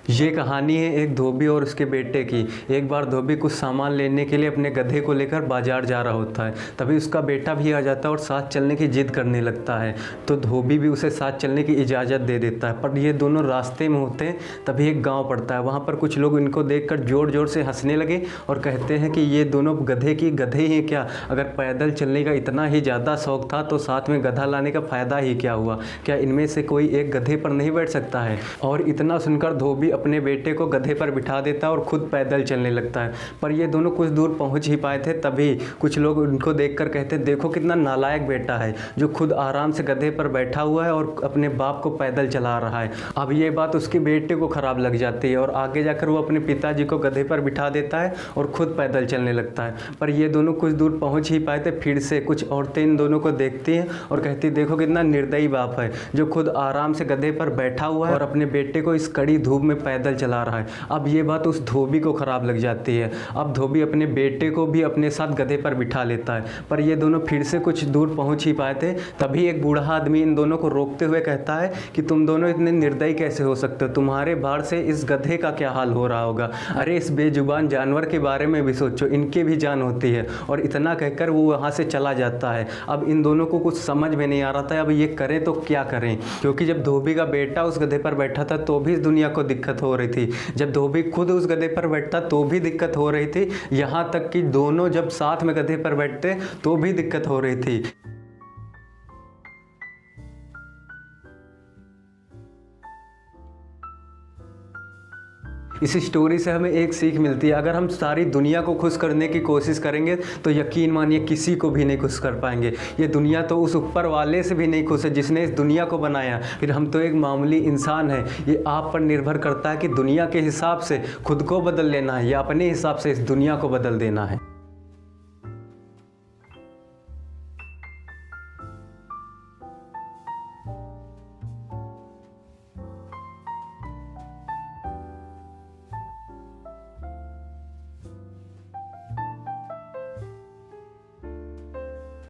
ये कहानी है एक धोबी और उसके बेटे की। एक बार धोबी कुछ सामान लेने के लिए अपने गधे को लेकर बाजार जा रहा होता है। तभी उसका बेटा भी आ जाता है और साथ चलने की जिद करने लगता है। तो धोबी भी उसे साथ चलने की इजाज़त दे देता है। पर ये दोनों रास्ते में होते हैं तभी एक गांव पड़ता है। वहाँ पर कुछ लोग इनको देखकर ज़ोर ज़ोर से हंसने लगे और कहते हैं कि ये दोनों गधे ही क्या, अगर पैदल चलने का इतना ही ज़्यादा शौक था तो साथ में गधा लाने का फ़ायदा ही क्या हुआ। क्या इनमें से कोई एक गधे पर नहीं बैठ सकता है। और इतना सुनकर धोबी अपने बेटे को गधे पर बिठा देता है और खुद पैदल चलने लगता है। पर ये दोनों कुछ दूर पहुंच ही पाए थे तभी कुछ लोग उनको देखकर कहते देखो कितना नालायक बेटा है जो खुद आराम से गधे पर बैठा हुआ है और अपने बाप को पैदल चला रहा है। अब ये बात उसके बेटे को खराब लग जाती है और आगे जाकर वो अपने पिताजी को गधे पर बिठा देता है और खुद पैदल चलने लगता है। पर ये दोनों कुछ दूर पहुँच ही पाए थे, फिर से कुछ औरतें इन दोनों को देखती हैं और कहती देखो कितना निर्दयी बाप है जो खुद आराम से गधे पर बैठा हुआ है और अपने बेटे को इस कड़ी धूप में पैदल चला रहा है। अब ये बात उस धोबी को खराब लग जाती है। अब धोबी अपने बेटे को भी अपने साथ गधे पर बिठा लेता है। पर ये दोनों फिर से कुछ दूर पहुंच ही पाए थे तभी एक बूढ़ा आदमी इन दोनों को रोकते हुए कहता है कि तुम दोनों इतने निर्दयी कैसे हो सकते हो, तुम्हारे भार से इस गधे का क्या हाल हो रहा होगा। अरे इस बेजुबान जानवर के बारे में भी सोचो, इनकी भी जान होती है। और इतना कहकर वो वहाँ से चला जाता है। अब इन दोनों को कुछ समझ में नहीं आ रहा था अब ये करें तो क्या करें, क्योंकि जब धोबी का बेटा उस गधे पर बैठा था तो भी इस दुनिया को दिक्कत हो रही थी, जब धोबी खुद उस गधे पर बैठता तो भी दिक्कत हो रही थी, यहाँ तक कि दोनों जब साथ में गधे पर बैठते तो भी दिक्कत हो रही थी। इस स्टोरी से हमें एक सीख मिलती है, अगर हम सारी दुनिया को खुश करने की कोशिश करेंगे तो यकीन मानिए किसी को भी नहीं खुश कर पाएंगे। ये दुनिया तो उस ऊपर वाले से भी नहीं खुश है जिसने इस दुनिया को बनाया, फिर हम तो एक मामूली इंसान हैं। ये आप पर निर्भर करता है कि दुनिया के हिसाब से खुद को बदल लेना है या अपने हिसाब से इस दुनिया को बदल देना है।